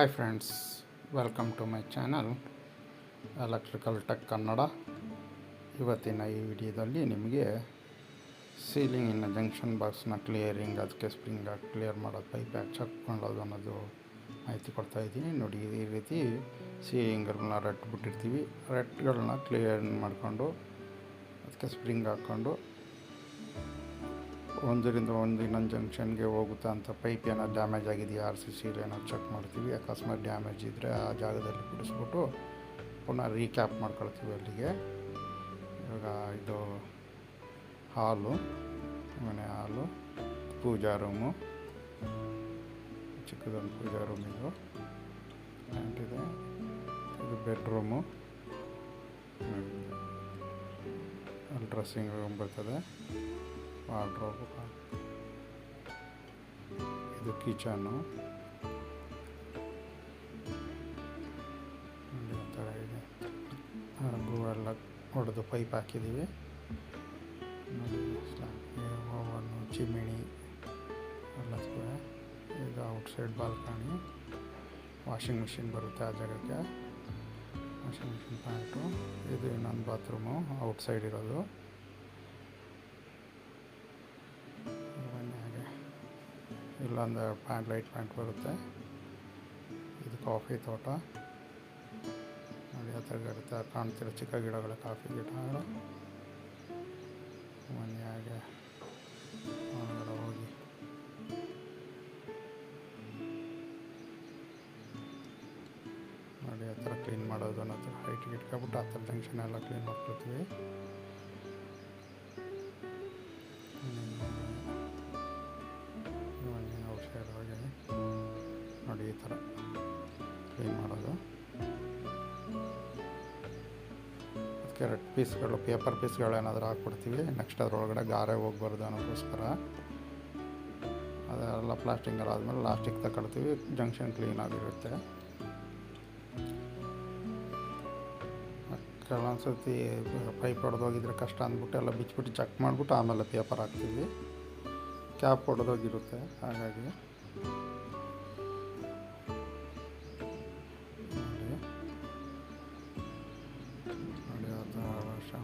Hi friends, welcome to my channel electrical tech Kannada. ಇವತ್ತಿನ ಈ ವಿಡಿಯೋದಲ್ಲಿ ನಿಮಗೆ ಸೀಲಿಂಗಿನ ಜಂಕ್ಷನ್ ಬಾಕ್ಸ್ನ ಕ್ಲಿಯರಿಂಗ್, ಅದಕ್ಕೆ ಸ್ಪ್ರಿಂಗ್ ಕ್ಲಿಯರ್ ಮಾಡೋದು, ಪೈಪ್ ಯಾಕೆ ಚಕ್ಕೊಳ್ಳೋದು ಅನ್ನೋದು ಮಾಹಿತಿ ಕೊಡ್ತಾಯಿದ್ದೀನಿ. ನೋಡಿ, ಈ ರೀತಿ ಸೀಲಿಂಗ್ಗಳನ್ನ ರಟ್ ಬಿಟ್ಟಿರ್ತೀವಿ. ರಟ್ಗಳನ್ನ ಕ್ಲಿಯರ್ ಮಾಡಿಕೊಂಡು ಅದಕ್ಕೆ ಸ್ಪ್ರಿಂಗ್ ಹಾಕ್ಕೊಂಡು ಒಂದರಿಂದ ಇನ್ನೊಂದು ಜಂಕ್ಷನ್ಗೆ ಹೋಗುತ್ತಾ ಅಂತ ಪೈಪ್ ಏನೋ ಡ್ಯಾಮೇಜ್ ಆಗಿದೆಯಾ, RCC ಏನೋ ಚೆಕ್ ಮಾಡ್ತೀವಿ. ಅಕಸ್ಮಾತ್ ಡ್ಯಾಮೇಜ್ ಇದ್ದರೆ ಆ ಜಾಗದಲ್ಲಿ ಬಿಡಿಸ್ಬಿಟ್ಟು ಪುನಃ ರೀಕ್ಯಾಪ್ ಮಾಡ್ಕೊಳ್ತೀವಿ ಅಲ್ಲಿಗೆ. ಇವಾಗ ಇದು ಹಾಲು, ಮನೆ ಹಾಲು, ಪೂಜಾ ರೂಮು, ಚಿಕ್ಕದೊಂದು ಪೂಜಾ ರೂಮ್ ಇದು ಇದೆ. ಇದು ಬೆಡ್ರೂಮು, ಅಲ್ಲಿ ಡ್ರೆಸ್ಸಿಂಗ್ ರೂಮ್ ಬರ್ತದೆ, ವಾರ್ಡ್ರೋಬು, ಇದು ಕಿಚನ್ನು. ನೋಡಿ ಆ ಥರ ಇದೆ. ಹಾಗೂ ಎಲ್ಲ ಹೊಡೆದು ಪೈಪ್ ಹಾಕಿದ್ದೀವಿ. ನೋಡಿ, ಓವನ್ನು, ಚಿಮಿಣಿ ಎಲ್ಲ ಇದೆ. ಇದು ಔಟ್ಸೈಡ್ ಬಾಲ್ಕನಿ. ವಾಷಿಂಗ್ ಮಿಷಿನ್ ಬರುತ್ತೆ ಆ ಜಾಗಕ್ಕೆ, ವಾಷಿಂಗ್ ಮಿಷಿನ್ ಪ್ಯಾಂಟು. ಇದು ಇನ್ನೊಂದು ಬಾತ್ರೂಮು ಔಟ್ಸೈಡ್ ಇರೋದು. ಇಲ್ಲೊಂದು ಲೈಟ್ ಪ್ಯಾಂಟ್ ಬರುತ್ತೆ. ಇದು ಕಾಫಿ ತೋಟ. ನೋಡಿ, ಆ ಥರ ಇರುತ್ತೆ. ಕಾಣ್ತಿರೋ ಚಿಕ್ಕ ಗಿಡಗಳು, ಕಾಫಿ ಗಿಡಗಳು. ಮನೆ ಹಾಗೆ ಹೊರಗಡೆ ಹೋಗಿ ನೋಡಿ ಆ ಥರ ಕ್ಲೀನ್ ಮಾಡೋದು ಅನ್ನೋದು. ಹೈಟಿಗೆ ಇಟ್ಕೊಬಿಟ್ಟು ಆ ಥರ ಜಂಕ್ಷನ್ ಎಲ್ಲ ಕ್ಲೀನ್ ಮಾಡ್ಕೊಳ್ತೀವಿ. ನೋಡಿ, ಈ ಥರ ಕ್ಲೀನ್ ಮಾಡೋದು. ಅದಕ್ಕೆ ರೆಡ್ ಪೀಸ್ಗಳು, ಪೇಪರ್ ಪೀಸ್ಗಳು ಏನಾದರೂ ಹಾಕ್ಬಿಡ್ತೀವಿ. ನೆಕ್ಸ್ಟ್ ಅದರೊಳಗಡೆ ಗಾರೆ ಹೋಗ್ಬಾರ್ದು ಅನ್ನೋಕ್ಕೋಸ್ಕರ ಅದೆಲ್ಲ ಪ್ಲಾಸ್ಟಿಂಗ್ ಎಲ್ಲ ಆದಮೇಲೆ ಲಾಸ್ಟಿಗೆ ತಗೊಳ್ತೀವಿ. ಜಂಕ್ಷನ್ ಕ್ಲೀನಾಗಿರುತ್ತೆ. ಕೆಲವೊಂದ್ಸತಿ ಪೈಪ್ ಹೊಡೆದೋಗಿದ್ರೆ ಕಷ್ಟ ಅಂದ್ಬಿಟ್ಟು ಎಲ್ಲ ಬಿಚ್ಚಿಬಿಟ್ಟು ಚೆಕ್ ಮಾಡಿಬಿಟ್ಟು ಆಮೇಲೆ ಪೇಪರ್ ಹಾಕ್ತೀವಿ. ಕ್ಯಾಪ್ ಹೊಡೆದೋಗಿರುತ್ತೆ, ಹಾಗಾಗಿ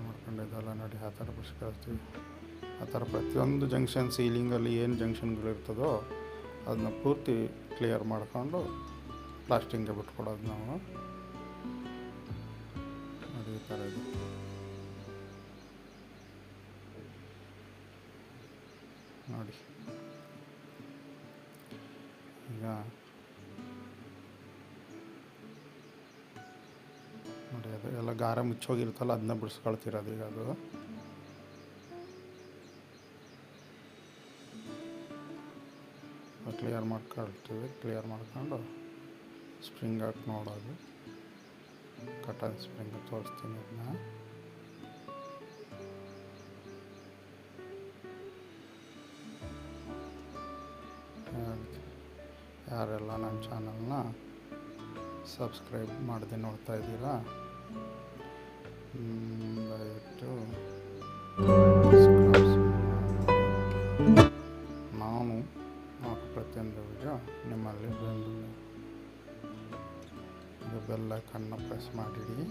ಮಾಡ್ಕೊಂಡಿದ್ದೆಲ್ಲ ನೋಡಿ ಆ ಥರ ಬಿಡಿಸ್ಕೊಳ್ತೀವಿ. ಆ ಥರ ಪ್ರತಿಯೊಂದು ಜಂಕ್ಷನ್ ಸೀಲಿಂಗಲ್ಲಿ ಏನು ಜಂಕ್ಷನ್ಗಳಿರ್ತದೋ ಅದನ್ನ ಪೂರ್ತಿ ಕ್ಲಿಯರ್ ಮಾಡಿಕೊಂಡು ಪ್ಲಾಸ್ಟಿಂಗ್ಗೆ ಬಿಟ್ಕೊಡೋದು ನಾವು. ನೋಡಿ, ಈ ಥರ ಇದೆ. ನೋಡಿ, ಈಗ ನೋಡಿ ಅದು ಎಲ್ಲ ಗಾರೆ ಮುಚ್ಚೋಗಿರುತ್ತಲ್ಲ, ಅದನ್ನ ಬಿಡಿಸ್ಕೊಳ್ತಿರೋದು. ಈಗ ಅದು ಕ್ಲಿಯರ್ ಮಾಡ್ಕೊಳ್ತೀವಿ. ಕ್ಲಿಯರ್ ಮಾಡ್ಕೊಂಡು ಸ್ಪ್ರಿಂಗ್ ಹಾಕಿ ನೋಡೋದು. ಕಟನ್ ಸ್ಪ್ರಿಂಗ್ ತೋರಿಸ್ತೀನಿ ಅದನ್ನ. ಯಾರೆಲ್ಲ ನನ್ನ ಚಾನಲ್ನ ಸಬ್ಸ್ಕ್ರೈಬ್ ಮಾಡದೆ ನೋಡ್ತಾ ಇದ್ದೀರಾ, ದಯವಿಟ್ಟು ನಾನು ಪ್ರತಿಯೊಂದು ವಿಡಿಯೋ ನಿಮ್ಮಲ್ಲಿ ಬೆಲ್ ಐಕಾನ್ನ ಪ್ರೆಸ್ ಮಾಡಿಡಿ.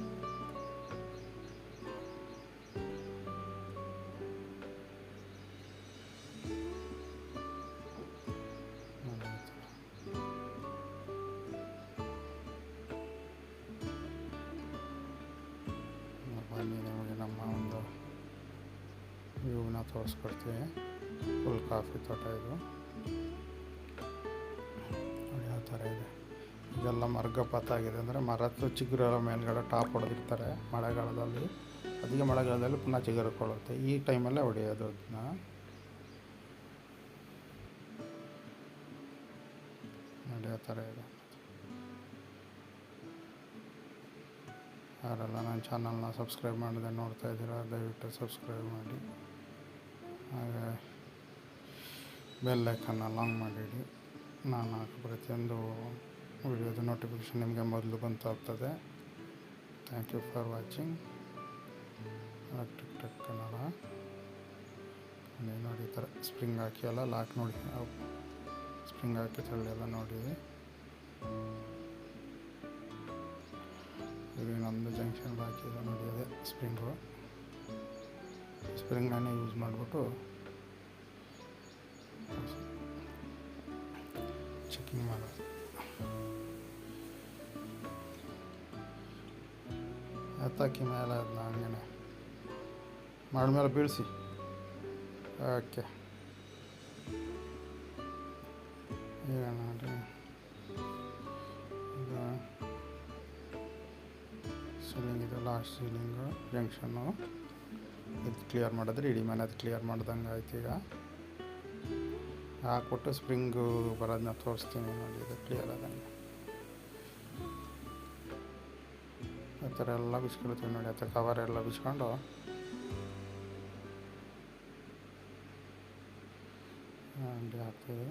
ಬನ್ನಿ, ನಿಮಗೆ ನಮ್ಮ ಒಂದು ವ್ಯೂನ ತೋರಿಸ್ಕೊಡ್ತೀವಿ. ಫುಲ್ ಕಾಫಿ ತೋಟ ಇದು. ನೋಡಿ, ಆ ಥರ ಇದೆ. ಇದೆಲ್ಲ ಮರ್ಗಪಾತ ಆಗಿದೆ. ಅಂದರೆ ಮರದ ಚಿಗುರೆಲ್ಲ ಮೇಲ್ಗಡೆ ಟಾಪ್ ಹೊಡೆದಿರ್ತಾರೆ ಮಳೆಗಾಲದಲ್ಲಿ. ಅಧಿಕ ಮಳೆಗಾಲದಲ್ಲಿ ಪುನಃ ಚಿಗುರಿಕೊಳ್ಳುತ್ತೆ. ಈ ಟೈಮಲ್ಲೇ ಹೊಡೆಯೋದು ಅದನ್ನ. ನೋಡಿ, ಆ ಥರ ಇದೆ. ಯಾರೆಲ್ಲ ನನ್ನ ಚಾನಲ್ನ ಸಬ್ಸ್ಕ್ರೈಬ್ ಮಾಡಿದೆ ನೋಡ್ತಾ ಇದ್ದೀರಾ, ದಯವಿಟ್ಟು ಸಬ್ಸ್ಕ್ರೈಬ್ ಮಾಡಿ. ಹಾಗೆ ಬೆಲ್ ಐಕನ್ನ ಆನ್ ಮಾಡಿಡಿ. ನಾನು ಹಾಕೋ ಪ್ರತಿಯೊಂದು ವಿಡಿಯೋದ ನೋಟಿಫಿಕೇಷನ್ ನಿಮಗೆ ಮೊದಲು ಬಂತು ಆಗ್ತದೆ. Thank you for watching electric tech Kannada. ನೋಡಿ, ಈ ಥರ ಸ್ಪ್ರಿಂಗ್ ಹಾಕಿ ಎಲ್ಲ ಲಾಕ್ ನೋಡಿ, ಸ್ಪ್ರಿಂಗ್ ಹಾಕಿ ತಳ್ಳಿ ಎಲ್ಲ ನೋಡಿ. ಈಗ ಇನ್ನೊಂದು ಜಂಕ್ಷನ್ ಬಾಕಿ ಇದೆ ನೋಡಿ, ಅದೇ ಸ್ಪ್ರಿಂಗ್ನೇ ಯೂಸ್ ಮಾಡಿಬಿಟ್ಟು ಚೆಕಿಂಗ್ ಮಾಡೋದು. ಎತ್ತಾಕಿ ಮೇಲೆ ಅದನ್ನ ಹಂಗೆ ಮಾಡ್ಮೇಲೆ ಬೀಳಿಸಿ. ಓಕೆ, ಈಗ ನೋಡಿ ಈಗ ಸೀಲಿಂಗ್ ಇದೆ, ಲಾಸ್ಟ್ ಸೀಲಿಂಗು ಜಂಕ್ಷನ್ನು ಇದು ಕ್ಲಿಯರ್ ಮಾಡಿದ್ರೆ ಇಡೀ ಮನೆ ಅದು ಕ್ಲಿಯರ್ ಮಾಡ್ದಂಗೆ ಆಯ್ತು. ಈಗ ಹಾಕ್ಬಿಟ್ಟು ಸ್ಪ್ರಿಂಗು ಬರೋದನ್ನ ತೋರಿಸ್ತೀನಿ ನೋಡಿ, ಇದು ಕ್ಲಿಯರ್ ಆದಂಗೆ ಆ ಥರ ಎಲ್ಲ ಬಿಚ್ಕೊಳ್ತೀವಿ ನೋಡಿ. ಆ ಥರ ಕವರ್ ಎಲ್ಲ ಬಿಚ್ಕೊಂಡು ಅಂಡಿ ಹಾಕ್ತೀವಿ.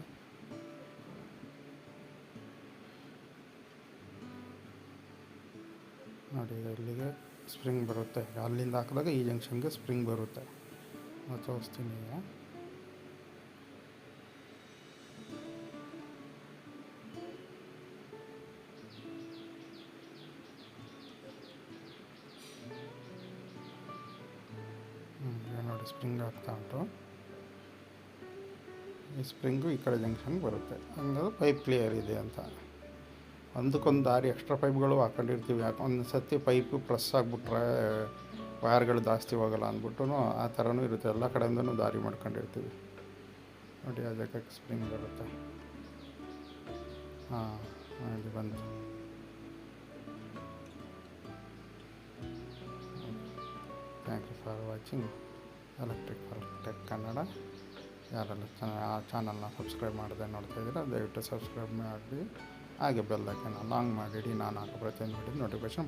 ನೋಡಿ ಈಗ ಇಲ್ಲಿಗೆ ಸ್ಪ್ರಿಂಗ್ ಬರುತ್ತೆ. ಈಗ ಅಲ್ಲಿಂದ ಹಾಕಿದಾಗ ಈ ಜಂಕ್ಷನ್ಗೆ ಸ್ಪ್ರಿಂಗ್ ಬರುತ್ತೆ. ನಾನು ತೋರಿಸ್ತೀನಿ ಈಗ. ನೋಡಿ ಸ್ಪ್ರಿಂಗ್ ಆಗ್ತಾ ಉಂಟು. ಈ ಸ್ಪ್ರಿಂಗು ಈ ಕಡೆ ಜಂಕ್ಷನ್ಗೆ ಬರುತ್ತೆ. ಹಂಗಾದ್ರೆ ಪೈಪ್ ಕ್ಲಿಯರ್ ಇದೆ ಅಂತ. ಒಂದಕ್ಕೊಂದು ದಾರಿ ಎಕ್ಸ್ಟ್ರಾ ಪೈಪ್ಗಳು ಹಾಕೊಂಡಿರ್ತೀವಿ. ಒಂದು ಸತಿ ಪೈಪು ಪ್ಲಸ್ ಆಗಿಬಿಟ್ರೆ ವಯರ್ಗಳು ಜಾಸ್ತಿ ಹೋಗಲ್ಲ ಅಂದ್ಬಿಟ್ಟು ಆ ಥರನೂ ಇರುತ್ತೆ. ಎಲ್ಲ ಕಡೆಯಿಂದನೂ ದಾರಿ ಮಾಡ್ಕೊಂಡಿರ್ತೀವಿ ನೋಡಿ. ಅದಕ್ಕೆ ಸ್ಪ್ರಿಂಗ್ ಬರುತ್ತೆ. ಹಾಂ, ಇಲ್ಲಿ ಬಂತು. Thank you for watching electrical tech Kannada. ಯಾರೆಲ್ಲ ಚಾನಲ್ನ ಸಬ್ಸ್ಕ್ರೈಬ್ ಮಾಡದೆ ನೋಡ್ತಾ ಇದ್ದೀರಾ, ದಯವಿಟ್ಟು ಸಬ್ಸ್ಕ್ರೈಬ್ ಮಾಡಿ. ಹಾಗೆ ಬೆಲ್ ಐಕಾನ್ ಆನ್ ಮಾಡಿಡಿ. ನಾನು ಹಾಕೋ ಪ್ರತಿಯೊಂದು ನೋಟಿಫಿಕೇಷನ್